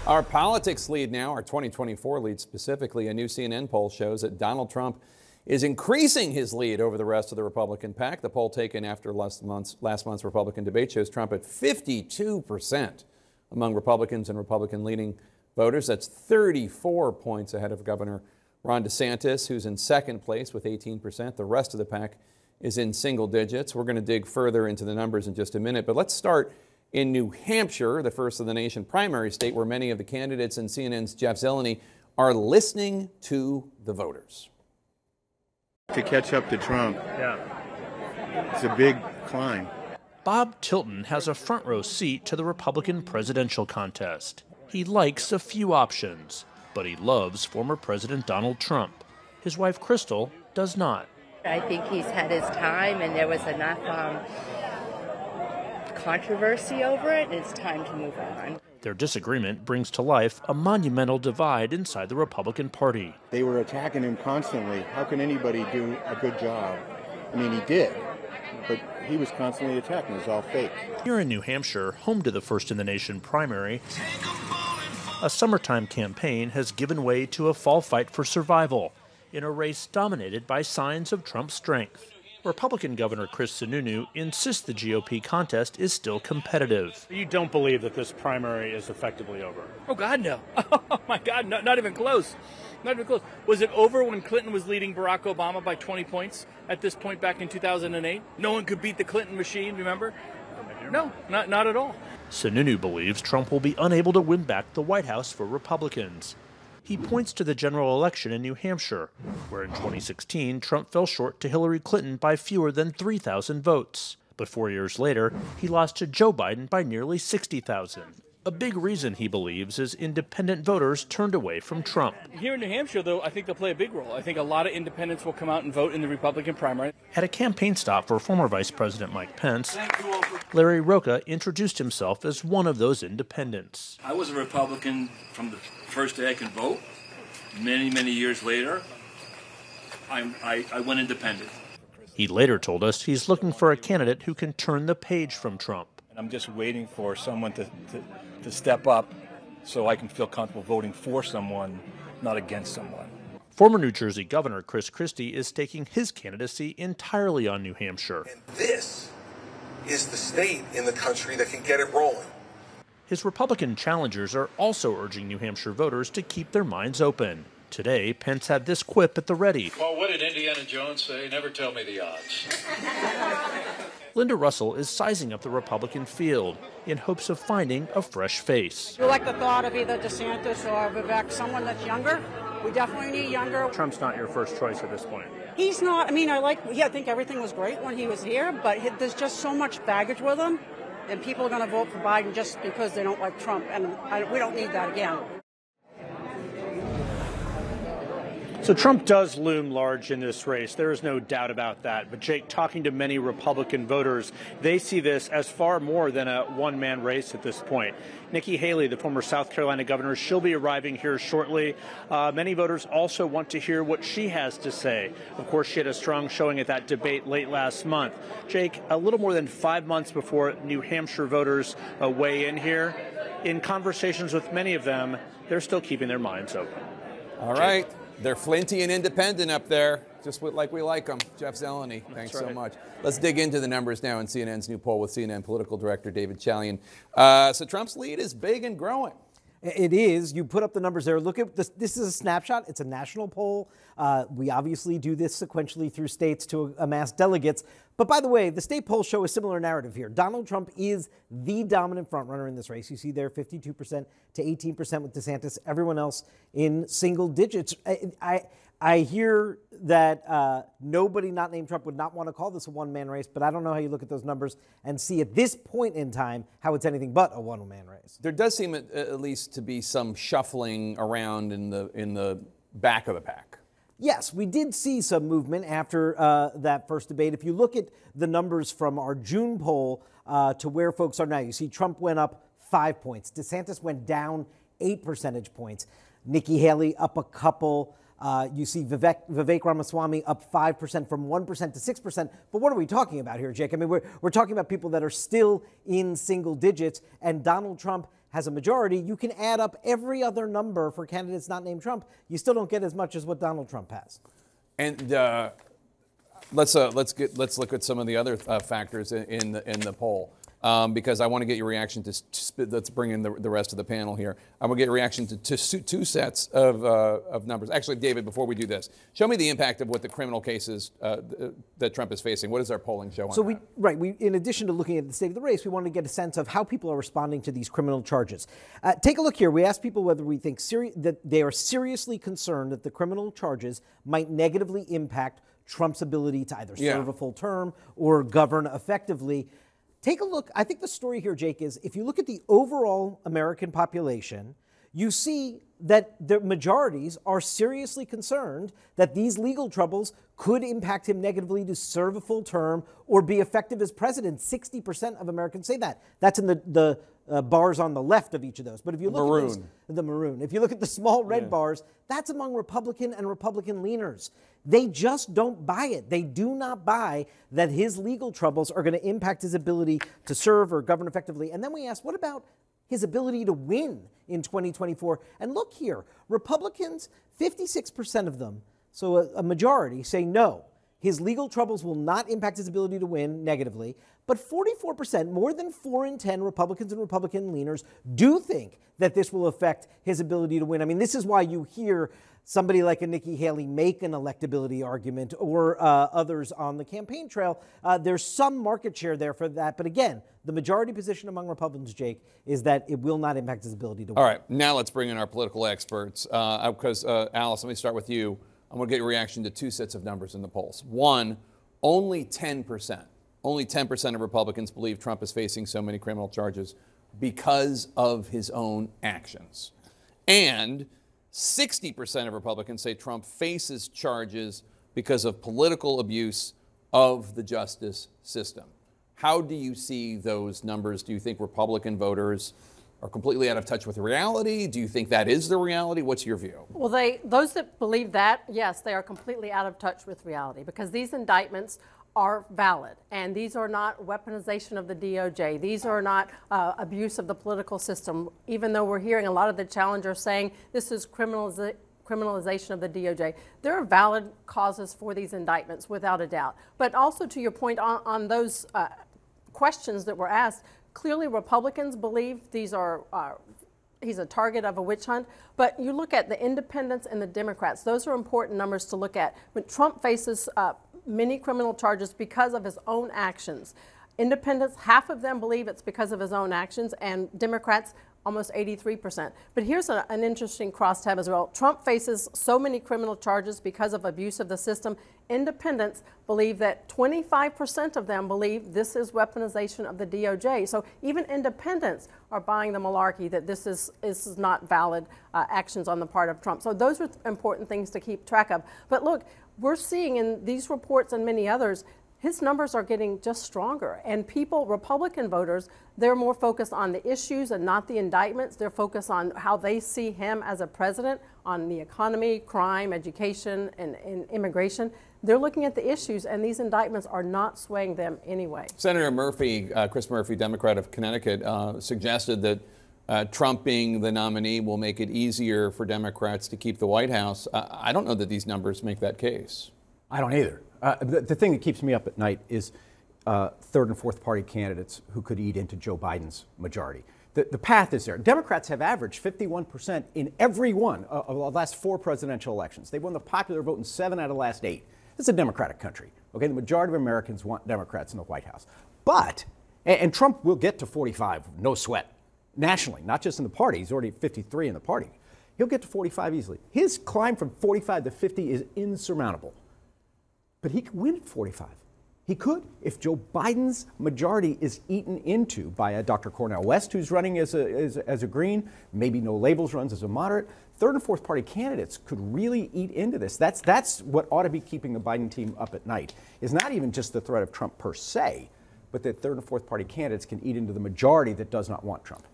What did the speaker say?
Our politics lead now, our 2024 lead specifically, a new CNN poll shows that Donald Trump is increasing his lead over the rest of the Republican pack. The poll taken after last month's Republican debate shows Trump at 52% among Republicans and Republican-leaning voters. That's 34 points ahead of Governor Ron DeSantis, who's in second place with 18%. The rest of the pack is in single digits. We're going to dig further into the numbers in just a minute, but let's start in New Hampshire, the first of the nation primary state, where many of the candidates and CNN's Jeff Zeleny are listening to the voters. To catch up to Trump, it's a big climb. Bob Tilton has a front row seat to the Republican presidential contest. He likes a few options, but he loves former President Donald Trump. His wife, Crystal, does not. I think he's had his time, and there was enough controversy over it, and it's time to move on. Their disagreement brings to life a monumental divide inside the Republican Party. They were attacking him constantly. How can anybody do a good job? I mean, he did, but he was constantly attacked, and it was all fake. Here in New Hampshire, home to the first in the nation primary, a summertime campaign has given way to a fall fight for survival in a race dominated by signs of Trump's strength. Republican Governor Chris Sununu insists the GOP contest is still competitive. You don't believe that this primary is effectively over? Oh, God, no. Oh, my God, no, not even close. Not even close. Was it over when Clinton was leading Barack Obama by 20 points at this point back in 2008? No one could beat the Clinton machine, remember? No, not at all. Sununu believes Trump will be unable to win back the White House for Republicans. He points to the general election in New Hampshire, where in 2016, Trump fell short to Hillary Clinton by fewer than 3,000 votes. But 4 years later, he lost to Joe Biden by nearly 60,000. A big reason, he believes, is independent voters turned away from Trump. Here in New Hampshire, though, I think they'll play a big role. I think a lot of independents will come out and vote in the Republican primary. At a campaign stop for former Vice President Mike Pence, Larry Rocha introduced himself as one of those independents. I was a Republican from the first day I can vote. Many years later, I went independent. He later told us he's looking for a candidate who can turn the page from Trump. I'm just waiting for someone to step up so I can feel comfortable voting for someone, not against someone. Former New Jersey Governor Chris Christie is staking his candidacy entirely on New Hampshire. And this is the state in the country that can get it rolling. His Republican challengers are also urging New Hampshire voters to keep their minds open. Today, Pence had this quip at the ready. Well, what did Indiana Jones say? Never tell me the odds. Linda Russell is sizing up the Republican field in hopes of finding a fresh face. You like the thought of either DeSantis or Vivek, someone that's younger? We definitely need younger. Trump's not your first choice at this point. He's not. I mean, I think everything was great when he was here, but there's just so much baggage with him, and people are going to vote for Biden just because they don't like Trump, and we don't need that again. So Trump does loom large in this race. There is no doubt about that. But Jake, talking to many Republican voters, they see this as far more than a one-man race at this point. Nikki Haley, the former South Carolina governor, she'll be arriving here shortly. Many voters also want to hear what she has to say. Of course, she had a strong showing at that debate late last month. Jake, a little more than 5 months before New Hampshire voters weigh in here, in conversations with many of them, they're still keeping their minds open. All right. They're flinty and independent up there, just like we like them. Jeff Zeleny, thanks so much. Let's dig into the numbers now in CNN's new poll with CNN political director David Chalian. So Trump's lead is big and growing. It is. You put up the numbers there. Look at this. This is a snapshot. It's a national poll. We obviously do this sequentially through states to amass delegates. But by the way, the state polls show a similar narrative here. Donald Trump is the dominant frontrunner in this race. You see there 52% to 18% with DeSantis. Everyone else in single digits. I hear that nobody not named Trump would not want to call this a one-man race, but I don't know how you look at those numbers and see at this point in time how it's anything but a one-man race. There does seem at least to be some shuffling around in the back of the pack. Yes, we did see some movement after that first debate. If you look at the numbers from our June poll to where folks are now, you see Trump went up 5 points. DeSantis went down 8 percentage points. Nikki Haley up a couple. You see Vivek Ramaswamy up 5% from 1% to 6%. But what are we talking about here, Jake? I mean, we're talking about people that are still in single digits, and Donald Trump has a majority, you can add up every other number for candidates not named Trump. You still don't get as much as what Donald Trump has. And let's look at some of the other factors in the poll. Because I want to get your reaction to let's bring in the rest of the panel here. I want to get your reaction to two sets of numbers. Actually, David, before we do this, show me the impact of what the criminal cases that Trump is facing. What does our polling show on that? We in addition to looking at the state of the race, we wanted to get a sense of how people are responding to these criminal charges. Take a look here. We asked people whether we think that they are seriously concerned that the criminal charges might negatively impact Trump's ability to either serve a full term or govern effectively. Take a look. I think the story here, Jake, is if you look at the overall American population, you see that the majorities are seriously concerned that these legal troubles could impact him negatively to serve a full term or be effective as president. 60% of Americans say that. That's in the bars on the left of each of those. But if you look at the maroon, if you look at the small red bars, that's among Republican and Republican leaners. They just don't buy it. They do not buy that his legal troubles are going to impact his ability to serve or govern effectively. And then we ask, what about his ability to win in 2024? And look here, Republicans, 56% of them, so a majority, say no. His legal troubles will not impact his ability to win negatively. But 44%, more than 4 in 10 Republicans and Republican leaners do think that this will affect his ability to win. I mean, this is why you hear somebody like a Nikki Haley make an electability argument or others on the campaign trail. There's some market share there for that. But again, the majority position among Republicans, Jake, is that it will not impact his ability to win. All right, now let's bring in our political experts. Because, Alice, let me start with you. I'm going to get your reaction to two sets of numbers in the polls. One, only 10% of Republicans believe Trump is facing so many criminal charges because of his own actions. And 60% of Republicans say Trump faces charges because of political abuse of the justice system. How do you see those numbers? Do you think Republican voters are completely out of touch with reality? Do you think that is the reality? What's your view? Well, those that believe that, yes, they are completely out of touch with reality because these indictments are valid, and these are not weaponization of the DOJ. These are not abuse of the political system, even though we're hearing a lot of the challengers saying this is criminalization of the DOJ. There are valid causes for these indictments, without a doubt. But also to your point on those questions that were asked, clearly Republicans believe these are he's a target of a witch hunt, but you look at the independents and the Democrats. Those are important numbers to look at. When Trump faces many criminal charges because of his own actions. Independents, half of them believe it's because of his own actions, and Democrats, almost 83%. But here's an interesting crosstab as well. Trump faces so many criminal charges because of abuse of the system. Independents believe that 25% of them believe this is weaponization of the DOJ. So even independents are buying the malarkey that this is not valid actions on the part of Trump. So those are important things to keep track of. But look, we're seeing in these reports and many others, his numbers are getting just stronger. And people, Republican voters, they're more focused on the issues and not the indictments. They're focused on how they see him as a president, on the economy, crime, education, and immigration. They're looking at the issues, and these indictments are not swaying them anyway. Senator Murphy, Chris Murphy, Democrat of Connecticut, suggested that Trump being the nominee will make it easier for Democrats to keep the White House. I don't know that these numbers make that case. I don't either. The thing that keeps me up at night is third and fourth party candidates who could eat into Joe Biden's majority. The path is there. Democrats have averaged 51% in every one of the last 4 presidential elections. They won the popular vote in 7 out of the last 8. This is a Democratic country. Okay, the majority of Americans want Democrats in the White House. But, and Trump will get to 45, no sweat, nationally, not just in the party. He's already at 53 in the party. He'll get to 45 easily. His climb from 45 to 50 is insurmountable. But he could win at 45. He could if Joe Biden's majority is eaten into by a Dr. Cornel West, who's running as a Green, maybe No Labels runs as a moderate. Third and fourth party candidates could really eat into this. That's what ought to be keeping the Biden team up at night, is not even just the threat of Trump per se, but that third and fourth party candidates can eat into the majority that does not want Trump.